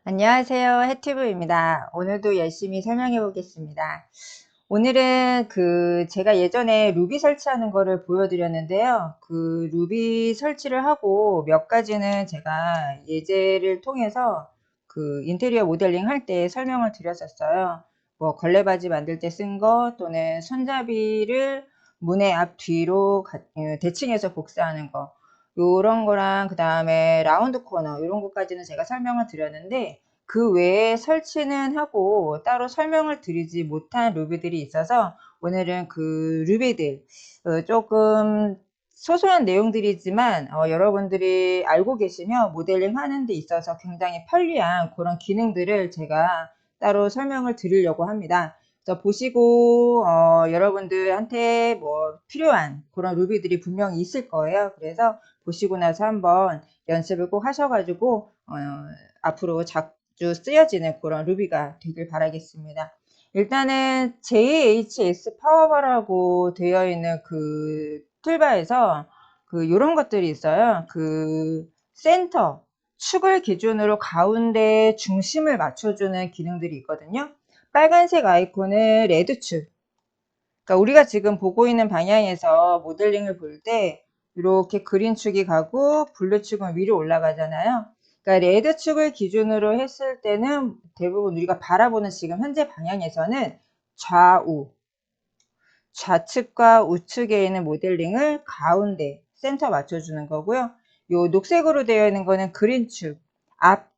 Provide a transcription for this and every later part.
안녕하세요. 해티브입니다. 오늘도 열심히 설명해 보겠습니다. 오늘은 제가 예전에 루비 설치하는 거를 보여드렸는데요. 그 루비 설치를 하고 몇 가지는 제가 예제를 통해서 그 인테리어 모델링 할 때 설명을 드렸었어요. 뭐 걸레바지 만들 때 쓴 거 또는 손잡이를 문의 앞 뒤로 대칭해서 복사하는 거 요런 거랑 그 다음에 라운드 코너 이런 것까지는 제가 설명을 드렸는데 그 외에 설치는 하고 따로 설명을 드리지 못한 루비들이 있어서 오늘은 그 루비들 조금 소소한 내용들이지만 여러분들이 알고 계시면 모델링 하는 데 있어서 굉장히 편리한 그런 기능들을 제가 따로 설명을 드리려고 합니다. 그래서 보시고 여러분들한테 뭐 필요한 그런 루비들이 분명히 있을 거예요. 그래서 보시고 나서 한번 연습을 꼭 하셔가지고 앞으로 자주 쓰여지는 그런 루비가 되길 바라겠습니다. 일단은 JHS 파워바라고 되어 있는 그 툴바에서 요런 것들이 있어요. 그 센터 축을 기준으로 가운데 중심을 맞춰주는 기능들이 있거든요. 빨간색 아이콘은 레드축. 그러니까 우리가 지금 보고 있는 방향에서 모델링을 볼 때 이렇게 그린축이 가고 블루축은 위로 올라가잖아요. 그러니까 레드축을 기준으로 했을 때는 대부분 우리가 바라보는 지금 현재 방향에서는 좌측과 우측에 있는 모델링을 가운데 센터 맞춰주는 거고요. 요 녹색으로 되어 있는 거는 그린축,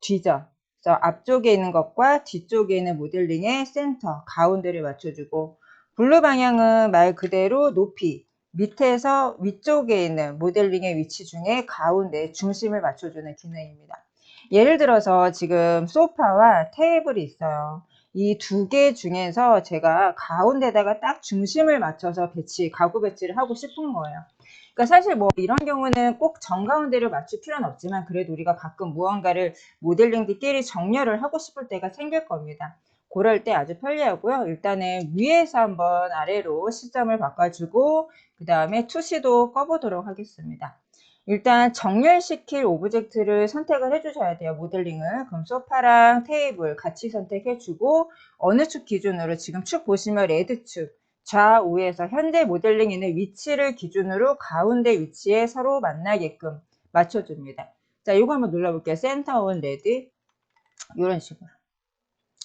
뒤죠. 그래서 앞쪽에 있는 것과 뒤쪽에 있는 모델링의 센터, 가운데를 맞춰주고 블루 방향은 말 그대로 높이, 밑에서 위쪽에 있는 모델링의 위치 중에 가운데 중심을 맞춰주는 기능입니다. 예를 들어서 지금 소파와 테이블이 있어요. 이 두 개 중에서 제가 가운데다가 딱 중심을 맞춰서 가구 배치를 하고 싶은 거예요. 그러니까 사실 뭐 이런 경우는 꼭 정가운데를 맞출 필요는 없지만 그래도 우리가 가끔 무언가를 모델링들끼리 정렬을 하고 싶을 때가 생길 겁니다. 그럴 때 아주 편리하고요. 일단은 위에서 한번 아래로 시점을 바꿔주고 그 다음에 투시도 꺼보도록 하겠습니다. 일단 정렬시킬 오브젝트를 선택을 해주셔야 돼요. 모델링을. 그럼 소파랑 테이블 같이 선택해주고 어느 축 기준으로 지금 축 보시면 레드축 좌우에서 현재 모델링 있는 위치를 기준으로 가운데 위치에 서로 만나게끔 맞춰줍니다. 자, 이거 한번 눌러볼게요. 센터 온 레드 이런 식으로.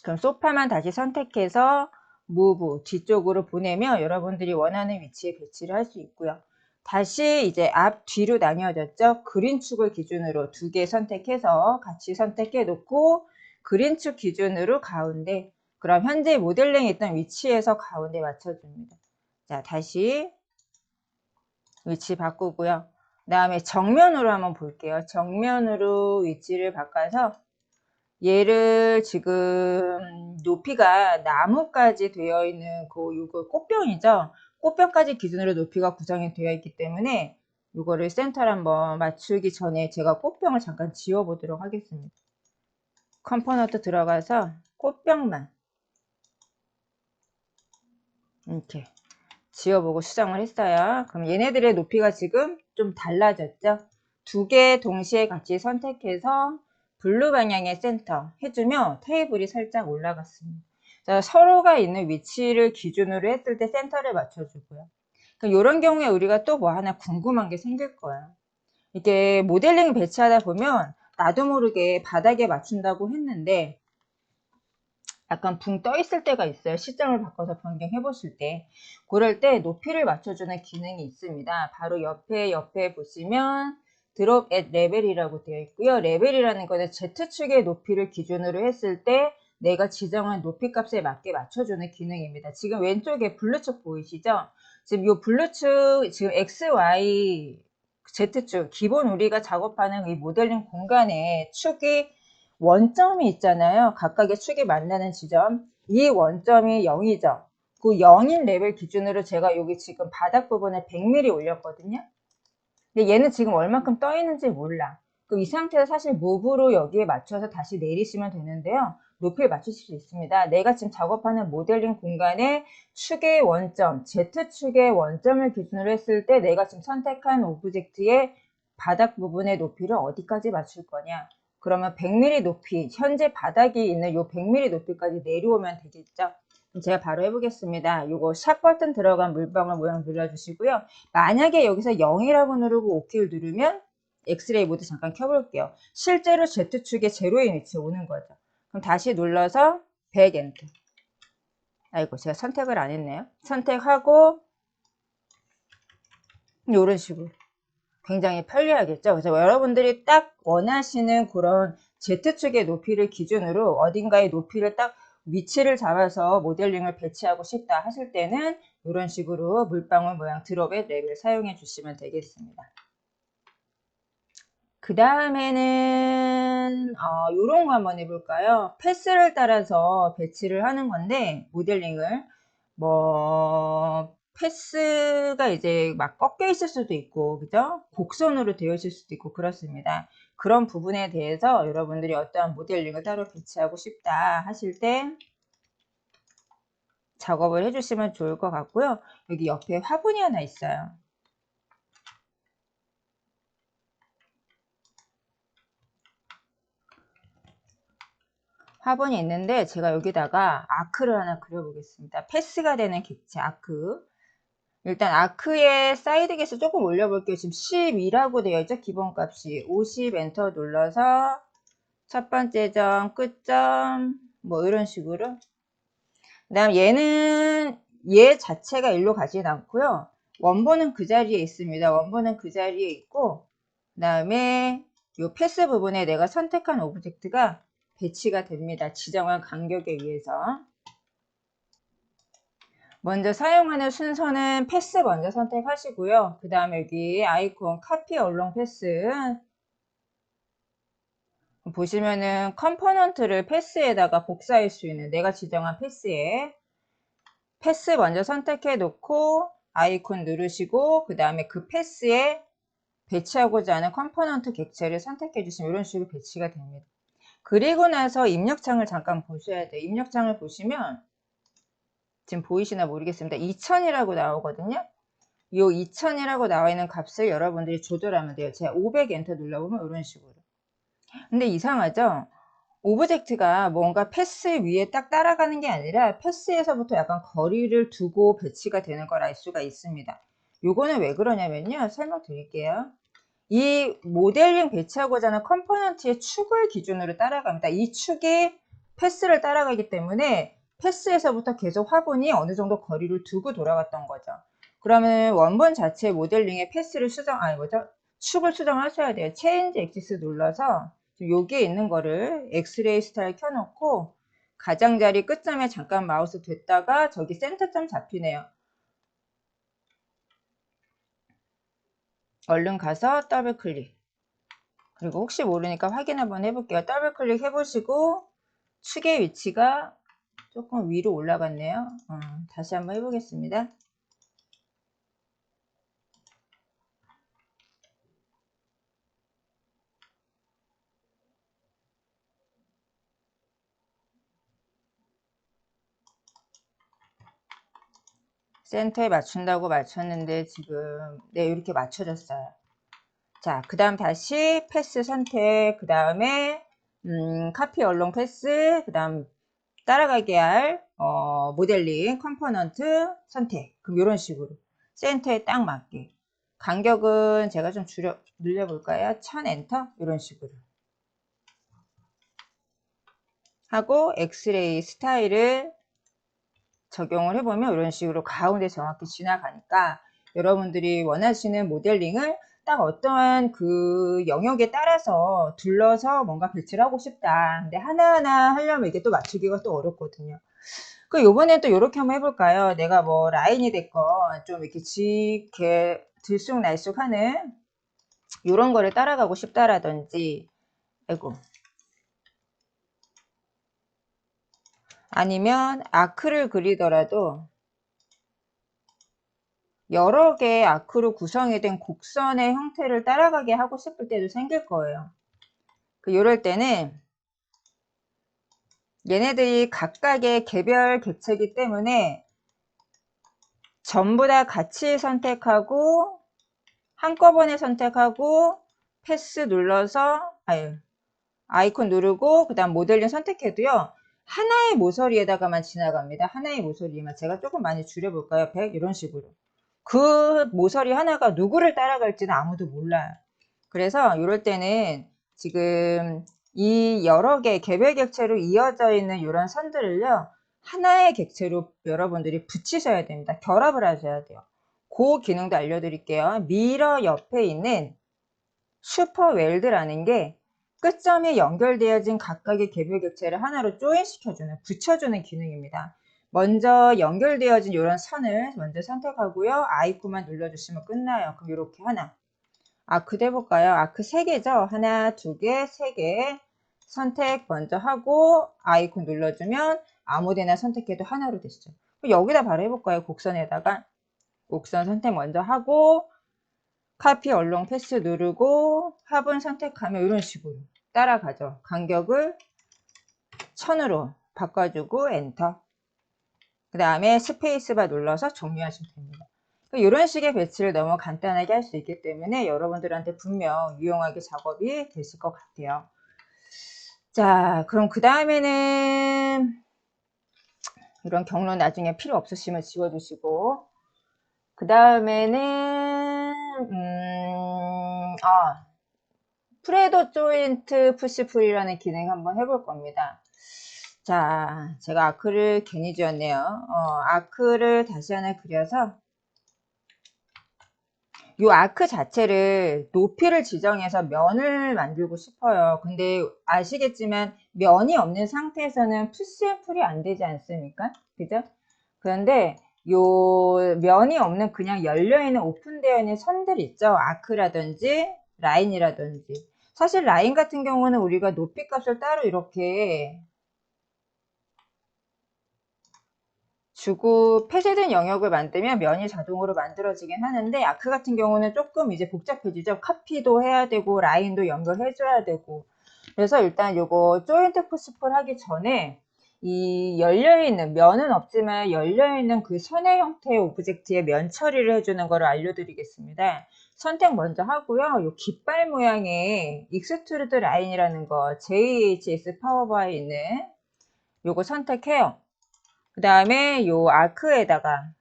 그럼 소파만 다시 선택해서 무브 뒤쪽으로 보내면 여러분들이 원하는 위치에 배치를 할 수 있고요. 다시 이제 앞 뒤로 나뉘어졌죠. 그린축을 기준으로 두 개 선택해서 같이 선택해 놓고 그린축 기준으로 가운데 그럼 현재 모델링 있던 위치에서 가운데 맞춰줍니다. 자, 다시 위치 바꾸고요. 그 다음에 정면으로 한번 볼게요. 정면으로 위치를 바꿔서 얘를 지금 높이가 나무까지 되어 있는 요거 꽃병이죠. 꽃병까지 기준으로 높이가 구성이 되어 있기 때문에 이거를 센터를 한번 맞추기 전에 제가 꽃병을 잠깐 지워 보도록 하겠습니다. 컴포넌트 들어가서 꽃병만 이렇게 지워보고 수정을 했어요. 그럼 얘네들의 높이가 지금 좀 달라졌죠. 두 개 동시에 같이 선택해서 블루 방향의 센터 해주면 테이블이 살짝 올라갔습니다. 자, 서로가 있는 위치를 기준으로 했을 때 센터를 맞춰주고요. 그러니까 이런 경우에 우리가 또 뭐 하나 궁금한 게 생길 거예요. 이게 모델링 배치하다 보면 나도 모르게 바닥에 맞춘다고 했는데 약간 붕 떠 있을 때가 있어요. 시점을 바꿔서 변경해 보실 때. 그럴 때 높이를 맞춰주는 기능이 있습니다. 바로 옆에 보시면 드롭 앳 레벨이라고 되어 있고요. 레벨이라는 것은 Z축의 높이를 기준으로 했을 때 내가 지정한 높이 값에 맞게 맞춰주는 기능입니다. 지금 왼쪽에 블루축 보이시죠? 지금 이 블루축, 지금 X, Y, Z축, 기본 우리가 작업하는 이 모델링 공간에 축이 원점이 있잖아요. 각각의 축이 만나는 지점. 이 원점이 0이죠. 그 0인 레벨 기준으로 제가 여기 지금 바닥 부분에 100mm 올렸거든요. 근데 얘는 지금 얼만큼 떠 있는지 몰라. 그럼 이 상태에서 사실 무브로 여기에 맞춰서 다시 내리시면 되는데요. 높이를 맞추실 수 있습니다. 내가 지금 작업하는 모델링 공간에 축의 원점, Z축의 원점을 기준으로 했을 때 내가 지금 선택한 오브젝트의 바닥 부분의 높이를 어디까지 맞출 거냐. 그러면 100mm 높이, 현재 바닥이 있는 요 100mm 높이까지 내려오면 되겠죠. 그럼 제가 바로 해보겠습니다. 요거 샵 버튼 들어간 물방울 모양 눌러주시고요. 만약에 여기서 0이라고 누르고 OK를 누르면 엑스레이 모드 잠깐 켜볼게요. 실제로 Z축에 제로인 위치에 오는 거죠. 그럼 다시 눌러서 100 엔터. 아이고, 제가 선택을 안 했네요. 선택하고 이런 식으로 굉장히 편리하겠죠. 그래서 여러분들이 딱 원하시는 그런 Z축의 높이를 기준으로 어딘가의 높이를 딱 위치를 잡아서 모델링을 배치하고 싶다 하실 때는 이런 식으로 물방울 모양 드롭의 랩을 사용해 주시면 되겠습니다. 그 다음에는 이런 거 한번 해볼까요? 패스를 따라서 배치를 하는 건데 모델링을 뭐 패스가 이제 막 꺾여 있을 수도 있고 그죠? 곡선으로 되어 있을 수도 있고 그렇습니다. 그런 부분에 대해서 여러분들이 어떠한 모델링을 따로 배치하고 싶다 하실 때 작업을 해주시면 좋을 것 같고요. 여기 옆에 화분이 하나 있어요. 화분이 있는데 제가 여기다가 아크를 하나 그려보겠습니다. 패스가 되는 객체 아크. 일단 아크의 사이드 겟을 조금 올려볼게요. 지금 12라고 되어 있죠. 기본값이 50 엔터 눌러서 첫 번째 점, 끝점 뭐 이런 식으로. 그 다음 얘는 얘 자체가 일로 가진 않고요. 원본은 그 자리에 있습니다. 원본은 그 자리에 있고 그 다음에 이 패스 부분에 내가 선택한 오브젝트가 배치가 됩니다. 지정한 간격에 의해서. 먼저 사용하는 순서는 패스 먼저 선택하시고요. 그 다음에 여기 아이콘 카피 얼롱 패스 보시면은 컴포넌트를 패스에다가 복사할 수 있는 내가 지정한 패스에 패스 먼저 선택해 놓고 아이콘 누르시고 그 다음에 그 패스에 배치하고자 하는 컴포넌트 객체를 선택해 주시면 이런 식으로 배치가 됩니다. 그리고 나서 입력창을 잠깐 보셔야 돼요. 입력창을 보시면 지금 보이시나 모르겠습니다. 2000이라고 나오거든요. 이 2000이라고 나와 있는 값을 여러분들이 조절하면 돼요. 제가 500 엔터 눌러보면 이런 식으로. 근데 이상하죠? 오브젝트가 뭔가 패스 위에 딱 따라가는 게 아니라 패스에서부터 약간 거리를 두고 배치가 되는 걸 알 수가 있습니다. 요거는 왜 그러냐면요. 설명드릴게요. 이 모델링 배치하고자 하는 컴포넌트의 축을 기준으로 따라갑니다. 이 축이 패스를 따라가기 때문에 패스에서부터 계속 화분이 어느 정도 거리를 두고 돌아갔던 거죠. 그러면 원본 자체 모델링의 패스를 축을 수정하셔야 돼요. 체인지 엑시스 눌러서 여기에 있는 거를 엑스레이 스타일 켜놓고 가장자리 끝점에 잠깐 마우스 댔다가 저기 센터점 잡히네요. 얼른 가서 더블 클릭. 그리고 혹시 모르니까 확인 한번 해볼게요. 더블 클릭 해보시고 축의 위치가 조금 위로 올라갔네요. 다시 한번 해보겠습니다. 센터에 맞춘다고 맞췄는데 지금 네 이렇게 맞춰졌어요. 자, 그 다음 다시 패스 선택, 그 다음에 카피 얼롱 패스, 그 다음 따라가게 할 모델링 컴포넌트 선택. 그럼 이런 식으로 센터에 딱 맞게. 간격은 제가 좀 늘려볼까요? 1000 엔터 이런 식으로 하고 엑스레이 스타일을 적용을 해보면 이런 식으로 가운데 정확히 지나가니까 여러분들이 원하시는 모델링을 딱 어떠한 그 영역에 따라서 둘러서 뭔가 배치를 하고 싶다. 근데 하나하나 하려면 이게 또 맞추기가 또 어렵거든요. 그 요번에 또 이렇게 한번 해볼까요? 내가 뭐 라인이 됐건 좀 이렇게 이렇게 들쑥날쑥 하는 이런 거를 따라가고 싶다라든지 아이고 아니면 아크를 그리더라도 여러 개의 아크로 구성이 된 곡선의 형태를 따라가게 하고 싶을 때도 생길 거예요. 이럴 때는 얘네들이 각각의 개별 객체이기 때문에 전부 다 같이 한꺼번에 선택하고 패스 눌러서 아이콘 누르고 그 다음 모델링 선택해도요. 하나의 모서리에다가만 지나갑니다. 하나의 모서리에만. 제가 조금 많이 줄여볼까요? 100 이런 식으로. 그 모서리 하나가 누구를 따라갈지는 아무도 몰라요. 그래서 이럴 때는 지금 이 여러 개 개별 객체로 이어져 있는 이런 선들을요. 하나의 객체로 여러분들이 붙이셔야 됩니다. 결합을 하셔야 돼요. 그 기능도 알려드릴게요. 미러 옆에 있는 슈퍼 웰드라는 게 끝점이 연결되어진 각각의 개별 객체를 하나로 조인시켜주는, 붙여주는 기능입니다. 먼저 연결되어진 이런 선을 먼저 선택하고요. 아이콘만 눌러주시면 끝나요. 그럼 이렇게 하나. 아크 해볼까요? 아크 3개죠? 하나, 2개, 3개. 선택 먼저 하고 아이콘 눌러주면 아무데나 선택해도 하나로 됐죠. 여기다 바로 해볼까요? 곡선에다가. 곡선 선택 먼저 하고 카피 얼렁 패스 누르고 화분 선택하면 이런 식으로 따라가죠. 간격을 1000으로 바꿔주고 엔터. 그 다음에 스페이스바 눌러서 종료하시면 됩니다. 이런 식의 배치를 너무 간단하게 할 수 있기 때문에 여러분들한테 분명 유용하게 작업이 되실 것 같아요. 자, 그럼 그 다음에는 이런 경로 나중에 필요 없으시면 지워주시고, 그 다음에는 프레도 조인트 푸시풀이라는 기능 한번 해볼 겁니다. 자, 제가 아크를 괜히 지었네요. 아크를 다시 하나 그려서 이 아크 자체를 높이를 지정해서 면을 만들고 싶어요. 근데 아시겠지만 면이 없는 상태에서는 푸시풀이 안 되지 않습니까? 그죠? 그런데 요 면이 없는 그냥 열려있는 오픈되어 있는 선들 있죠. 아크라든지 라인이라든지. 사실 라인 같은 경우는 우리가 높이 값을 따로 이렇게 주고 폐쇄된 영역을 만들면 면이 자동으로 만들어지긴 하는데 아크 같은 경우는 조금 이제 복잡해지죠. 카피도 해야 되고 라인도 연결해 줘야 되고. 그래서 일단 요거 조인트 푸시풀 하기 전에 이 열려있는 면은 없지만 열려있는 그 선의 형태의 오브젝트에 면 처리를 해주는 거를 알려드리겠습니다. 선택 먼저 하고요. 요 깃발 모양의 익스트루드 라인이라는 거 JHS 파워바에 있는 요거 선택해요. 그 다음에 요 아크에다가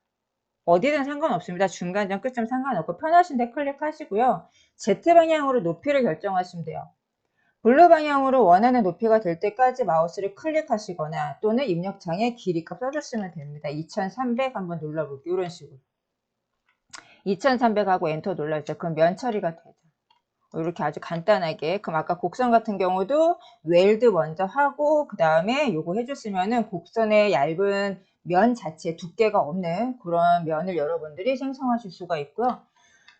어디든 상관없습니다. 중간점 끝점 상관없고 편하신데 클릭하시고요. Z방향으로 높이를 결정하시면 돼요. 블루 방향으로 원하는 높이가 될 때까지 마우스를 클릭하시거나 또는 입력창에 길이값 써주시면 됩니다. 2300 한번 눌러볼게요. 이런 식으로 2300 하고 엔터 눌러주세요. 그럼 면 처리가 되죠. 이렇게 아주 간단하게. 그럼 아까 곡선 같은 경우도 웰드 먼저 하고 그 다음에 요거 해주시면은 곡선의 얇은 면 자체 두께가 없는 그런 면을 여러분들이 생성하실 수가 있고요.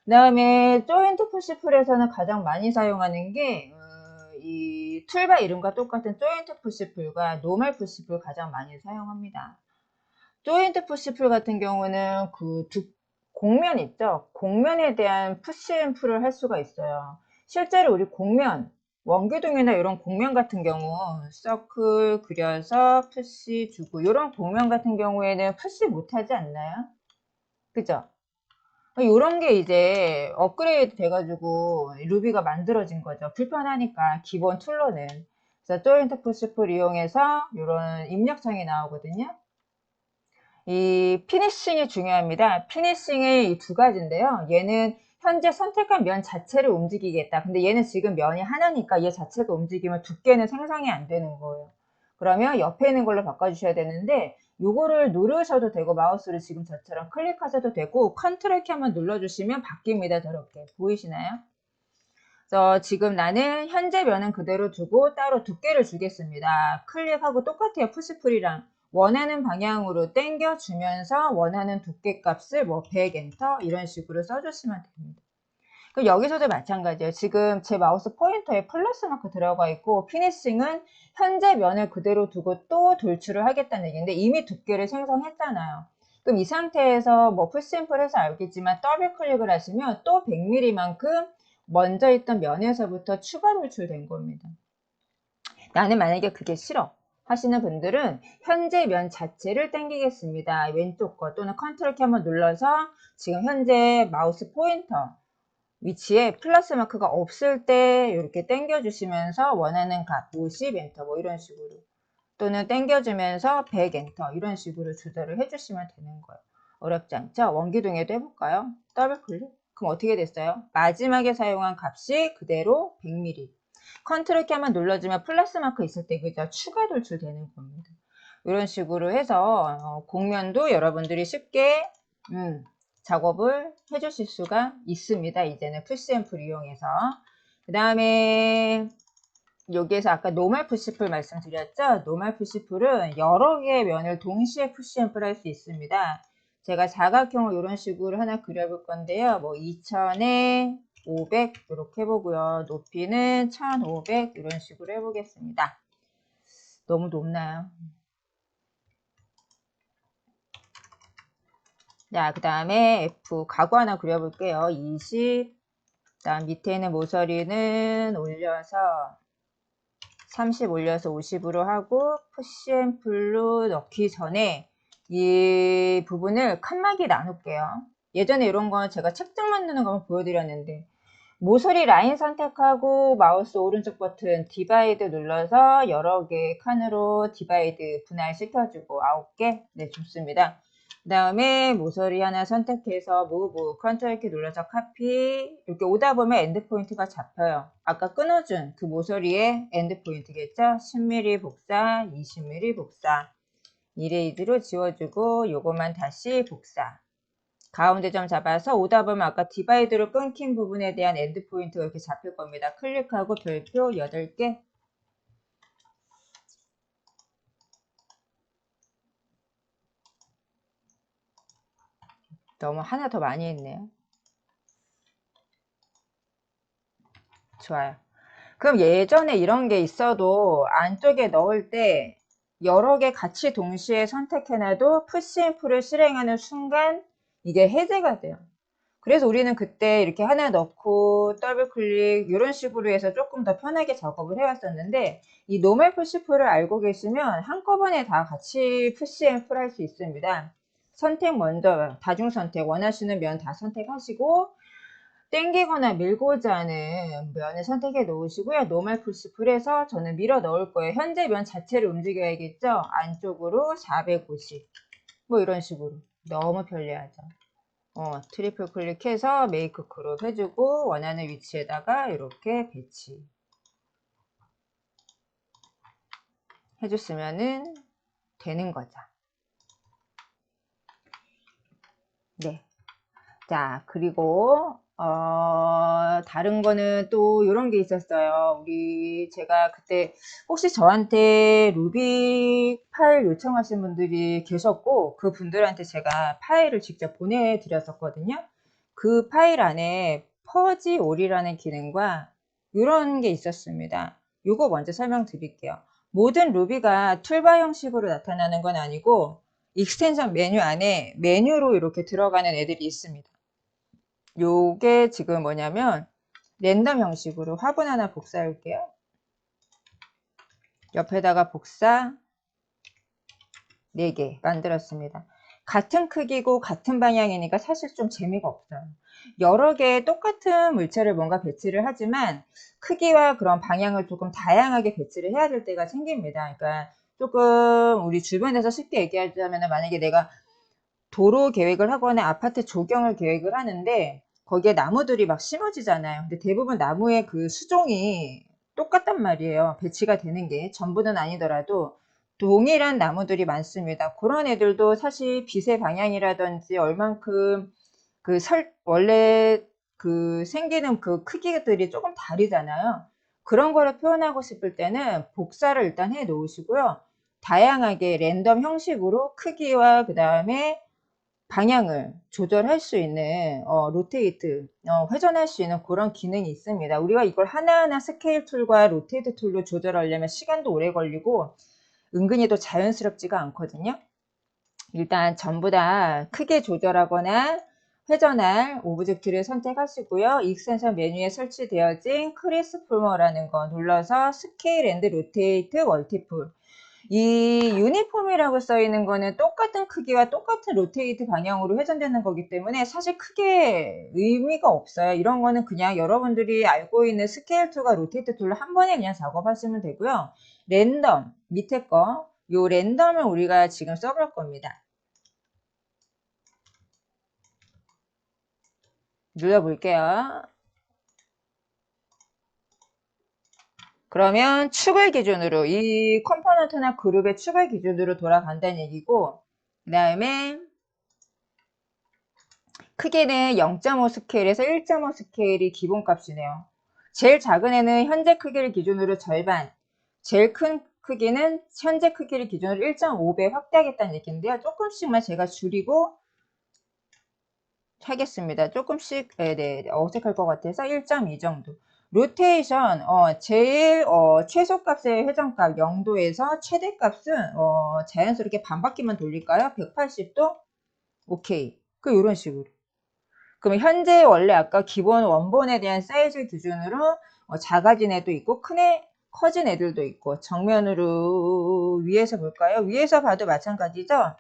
그 다음에 조인트 푸시풀에서는 가장 많이 사용하는 게 이 툴바 이름과 똑같은 조인트 푸시풀과 노멀 푸시풀 가장 많이 사용합니다. 조인트 푸시풀 같은 경우는 곡면 있죠? 곡면에 대한 푸시 앤 풀을 할 수가 있어요. 실제로 우리 곡면, 원기둥이나 이런 곡면 같은 경우 서클 그려서 푸시 주고 이런 곡면 같은 경우에는 푸시 못하지 않나요? 그죠? 이런 게 이제 업그레이드 돼가지고 루비가 만들어진 거죠. 불편하니까 기본 툴로는. 그래서 조인트 푸시풀 이용해서 이런 입력창이 나오거든요. 이 피니싱이 중요합니다. 피니싱이 이 두 가지인데요. 얘는 현재 선택한 면 자체를 움직이겠다. 근데 얘는 지금 면이 하나니까 얘 자체가 움직이면 두께는 생성이 안 되는 거예요. 그러면 옆에 있는 걸로 바꿔주셔야 되는데 요거를 누르셔도 되고 마우스를 지금 저처럼 클릭하셔도 되고 컨트롤 키 한번 눌러주시면 바뀝니다. 저렇게 보이시나요? 그래서 지금 나는 현재 면은 그대로 두고 따로 두께를 주겠습니다. 클릭하고 똑같아요. 푸시풀이랑 원하는 방향으로 당겨 주면서 원하는 두께 값을 뭐 100 엔터 이런 식으로 써주시면 됩니다. 그럼 여기서도 마찬가지예요. 지금 제 마우스 포인터에 플러스 마크 들어가 있고 피니싱은 현재 면을 그대로 두고 또 돌출을 하겠다는 얘기인데 이미 두께를 생성했잖아요. 그럼 이 상태에서 뭐 푸시앤풀해서 알겠지만 더블 클릭을 하시면 또 100mm만큼 먼저 있던 면에서부터 추가 돌출된 겁니다. 나는 만약에 그게 싫어 하시는 분들은 현재 면 자체를 당기겠습니다. 왼쪽 거 또는 컨트롤 키 한번 눌러서 지금 현재 마우스 포인터 위치에 플러스 마크가 없을 때 이렇게 당겨주시면서 원하는 값 50 엔터 뭐 이런 식으로, 또는 당겨주면서 100 엔터 이런 식으로 조절을 해주시면 되는 거예요. 어렵지 않죠? 원기둥에도 해볼까요? 더블 클릭. 그럼 어떻게 됐어요? 마지막에 사용한 값이 그대로 100mm. 컨트롤 키 한번 눌러주면 플러스 마크 있을 때 그죠? 추가 돌출되는 겁니다. 이런 식으로 해서 곡면도 여러분들이 쉽게 작업을 해주실 수가 있습니다. 이제는 푸시앰플 이용해서. 그 다음에 여기에서 아까 노멀 푸시풀 말씀드렸죠? 노멀 푸시풀은 여러 개의 면을 동시에 푸시앰플 할 수 있습니다. 제가 사각형을 이런 식으로 하나 그려볼 건데요. 뭐 2000에 500 이렇게 해보고요. 높이는 1500 이런 식으로 해보겠습니다. 너무 높나요? 자, 그 다음에 F 가구 하나 그려볼게요. 20. 다음 밑에는 모서리는 올려서 30 올려서 50으로 하고 푸시앤풀로 넣기 전에 이 부분을 칸막이 나눌게요. 예전에 이런 건 제가 책등 만드는 거 보여드렸는데 모서리 라인 선택하고 마우스 오른쪽 버튼 디바이드 눌러서 여러 개의 칸으로 디바이드 분할시켜주고 9개. 네, 좋습니다. 그 다음에 모서리 하나 선택해서 무브 컨트롤 키 눌러서 카피. 이렇게 오다 보면 엔드 포인트가 잡혀요. 아까 끊어준 그 모서리의 엔드 포인트겠죠? 10mm 복사, 20mm 복사. 이레이즈로 지워주고 요것만 다시 복사. 가운데 점 잡아서 오다 보면 아까 디바이드로 끊긴 부분에 대한 엔드 포인트가 이렇게 잡힐 겁니다. 클릭하고 별표 8개. 너무 하나 더 많이 했네요. 좋아요. 그럼 예전에 이런 게 있어도 안쪽에 넣을 때 여러 개 같이 동시에 선택해놔도 푸시앤풀을 실행하는 순간 이게 해제가 돼요. 그래서 우리는 그때 이렇게 하나 넣고 더블 클릭 이런 식으로 해서 조금 더 편하게 작업을 해왔었는데 이 노멀 푸시풀을 알고 계시면 한꺼번에 다 같이 푸시앤풀 할 수 있습니다. 선택 먼저 다중 선택 원하시는 면 다 선택하시고 땡기거나 밀고자 하는 면을 선택해 놓으시고요. 노멀 푸시풀에서 저는 밀어 넣을 거예요. 현재 면 자체를 움직여야겠죠. 안쪽으로 450 뭐 이런 식으로 너무 편리하죠. 트리플 클릭해서 메이크 그룹 해주고 원하는 위치에다가 이렇게 배치 해줬으면은 되는 거죠. 네. 자, 그리고 다른 거는 또 이런 게 있었어요. 제가 그때 혹시 저한테 루비 파일 요청하신 분들이 계셨고 그 분들한테 제가 파일을 직접 보내드렸었거든요. 그 파일 안에 퍼지 올이라는 기능과 이런 게 있었습니다. 이거 먼저 설명드릴게요. 모든 루비가 툴바 형식으로 나타나는 건 아니고 익스텐션 메뉴 안에 메뉴로 이렇게 들어가는 애들이 있습니다. 요게 지금 뭐냐면 랜덤 형식으로 화분 하나 복사할게요. 옆에다가 복사 4개 만들었습니다. 같은 크기고 같은 방향이니까 사실 좀 재미가 없어요. 여러 개의 똑같은 물체를 뭔가 배치를 하지만 크기와 그런 방향을 조금 다양하게 배치를 해야 될 때가 생깁니다. 그러니까 조금 우리 주변에서 쉽게 얘기하자면 만약에 내가 도로 계획을 하거나 아파트 조경을 계획을 하는데 거기에 나무들이 막 심어지잖아요. 근데 대부분 나무의 그 수종이 똑같단 말이에요. 배치가 되는 게 전부는 아니더라도 동일한 나무들이 많습니다. 그런 애들도 사실 빛의 방향이라든지 얼만큼 원래 그 생기는 그 크기들이 조금 다르잖아요. 그런 거를 표현하고 싶을 때는 복사를 일단 해 놓으시고요. 다양하게 랜덤 형식으로 크기와 그 다음에 방향을 조절할 수 있는 로테이트, 회전할 수 있는 그런 기능이 있습니다. 우리가 이걸 하나하나 스케일 툴과 로테이트 툴로 조절하려면 시간도 오래 걸리고 은근히 도 자연스럽지가 않거든요. 일단 전부 다 크게 조절하거나 회전할 오브젝트를 선택하시고요. 익스텐션 메뉴에 설치되어진 크리스 풀머라는 거 눌러서 스케일 앤드 로테이트 멀티풀 이 유니폼이라고 써 있는 거는 똑같은 크기와 똑같은 로테이트 방향으로 회전되는 거기 때문에 사실 크게 의미가 없어요. 이런 거는 그냥 여러분들이 알고 있는 스케일 툴과 로테이트 툴로 한 번에 그냥 작업하시면 되고요. 랜덤, 밑에 거, 요 랜덤을 우리가 지금 써볼 겁니다. 눌러볼게요. 그러면 축을 기준으로 이 컴포넌트나 그룹의 축을 기준으로 돌아간다는 얘기고, 그 다음에 크기는 0.5 스케일에서 1.5 스케일이 기본값이네요. 제일 작은 애는 현재 크기를 기준으로 절반, 제일 큰 크기는 현재 크기를 기준으로 1.5배 확대하겠다는 얘기인데요. 조금씩만 제가 줄이고 하겠습니다. 조금씩 어색할 것 같아서 1.2 정도. 로테이션 제일 최소값의 회전값 0도에서 최대값은 자연스럽게 반바퀴만 돌릴까요? 180도? 오케이. 이런 식으로. 그럼 현재 원래 아까 기본 원본에 대한 사이즈 기준으로 작아진 애도 있고 커진 애들도 있고 정면으로 위에서 볼까요? 위에서 봐도 마찬가지죠?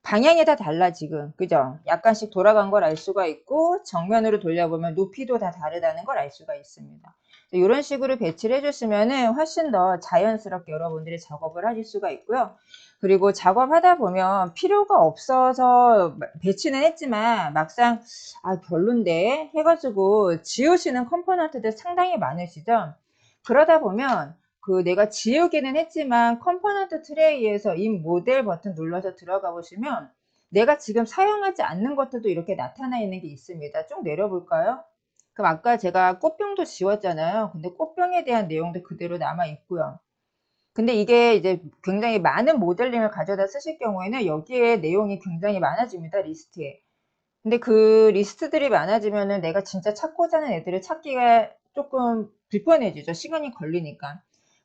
방향이 다 달라 지금 그죠? 약간씩 돌아간 걸 알 수가 있고 정면으로 돌려보면 높이도 다 다르다는 걸 알 수가 있습니다. 이런 식으로 배치를 해주시면 훨씬 더 자연스럽게 여러분들이 작업을 하실 수가 있고요. 그리고 작업하다 보면 필요가 없어서 배치는 했지만 막상 별론데 해가지고 지우시는 컴포넌트들 상당히 많으시죠? 그러다 보면 내가 지우기는 했지만 컴포넌트 트레이에서 인 모델 버튼 눌러서 들어가 보시면 내가 지금 사용하지 않는 것들도 이렇게 나타나 있는 게 있습니다. 쭉 내려볼까요? 그럼 아까 제가 꽃병도 지웠잖아요. 근데 꽃병에 대한 내용도 그대로 남아 있고요. 근데 이게 이제 굉장히 많은 모델링을 가져다 쓰실 경우에는 여기에 내용이 굉장히 많아집니다. 리스트에. 근데 그 리스트들이 많아지면은 내가 진짜 찾고자 하는 애들을 찾기가 조금 불편해지죠. 시간이 걸리니까.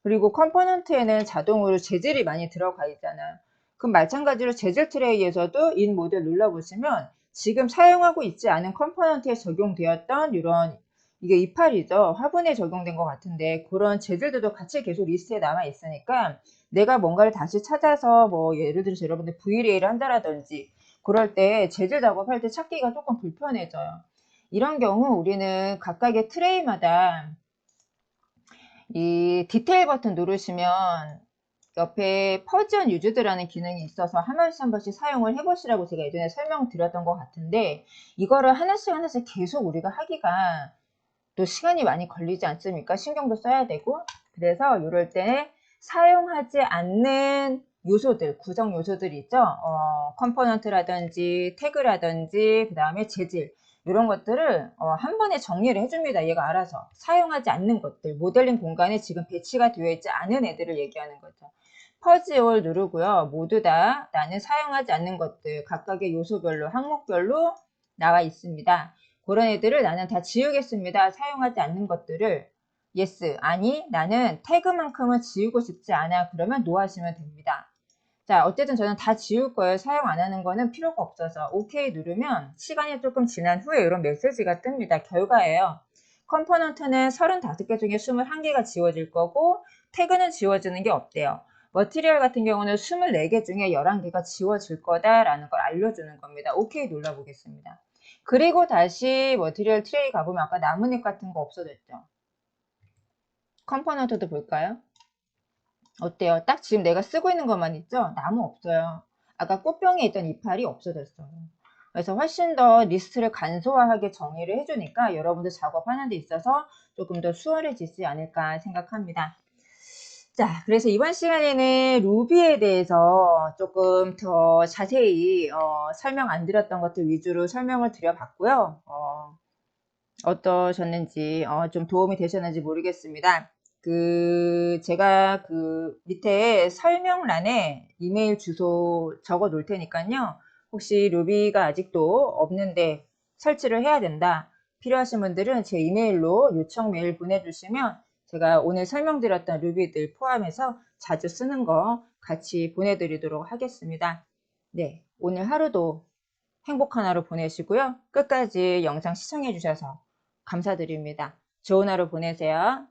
그리고 컴포넌트에는 자동으로 재질이 많이 들어가 있잖아요. 그럼 마찬가지로 재질 트레이에서도 인 모델 눌러보시면 지금 사용하고 있지 않은 컴포넌트에 적용되었던 이런 이게 이파리죠. 화분에 적용된 것 같은데 그런 재질들도 같이 계속 리스트에 남아 있으니까 내가 뭔가를 다시 찾아서 뭐 예를 들어서 여러분들 VLA를 한다라든지 그럴 때 재질 작업할 때 찾기가 조금 불편해져요. 이런 경우 우리는 각각의 트레이마다 이 디테일 버튼 누르시면 옆에 퍼지언 유즈드라는 기능이 있어서 한 번씩 사용을 해보시라고 제가 예전에 설명드렸던 것 같은데 이거를 하나씩 계속 우리가 하기가 또 시간이 많이 걸리지 않습니까? 신경도 써야 되고 그래서 이럴 때 사용하지 않는 요소들, 구성 요소들 있죠? 컴포넌트라든지 태그라든지 그 다음에 재질 이런 것들을 한 번에 정리를 해줍니다. 얘가 알아서 사용하지 않는 것들, 모델링 공간에 지금 배치가 되어 있지 않은 애들을 얘기하는 거죠. 퍼지 올 누르고요. 모두 다 나는 사용하지 않는 것들 각각의 요소별로 항목별로 나와 있습니다. 그런 애들을 나는 다 지우겠습니다. 사용하지 않는 것들을 yes, 아니 나는 태그만큼은 지우고 싶지 않아. 그러면 no 하시면 됩니다. 자, 어쨌든 저는 다 지울 거예요. 사용 안 하는 거는 필요가 없어서 OK 누르면 시간이 조금 지난 후에 이런 메시지가 뜹니다. 결과예요. 컴포넌트는 35개 중에 21개가 지워질 거고 태그는 지워지는 게 없대요. 머티리얼 같은 경우는 24개 중에 11개가 지워질 거다라는 걸 알려주는 겁니다. OK 눌러보겠습니다. 그리고 다시 머티리얼 트레이 가보면 아까 나뭇잎 같은 거 없어졌죠? 컴포넌트도 볼까요? 어때요? 딱 지금 내가 쓰고 있는 것만 있죠? 나무 없어요. 아까 꽃병에 있던 이파리 없어졌어요. 그래서 훨씬 더 리스트를 간소화하게 정리를 해주니까 여러분들 작업하는 데 있어서 조금 더 수월해지지 않을까 생각합니다. 자, 그래서 이번 시간에는 루비에 대해서 조금 더 자세히 설명 안 드렸던 것들 위주로 설명을 드려봤고요. 어떠셨는지 좀 도움이 되셨는지 모르겠습니다. 제가 밑에 설명란에 이메일 주소 적어 놓을 테니까요. 혹시 루비가 아직도 없는데 설치를 해야 된다. 필요하신 분들은 제 이메일로 요청 메일 보내주시면 제가 오늘 설명드렸던 루비들 포함해서 자주 쓰는 거 같이 보내드리도록 하겠습니다. 네, 오늘 하루도 행복한 하루 보내시고요. 끝까지 영상 시청해 주셔서 감사드립니다. 좋은 하루 보내세요.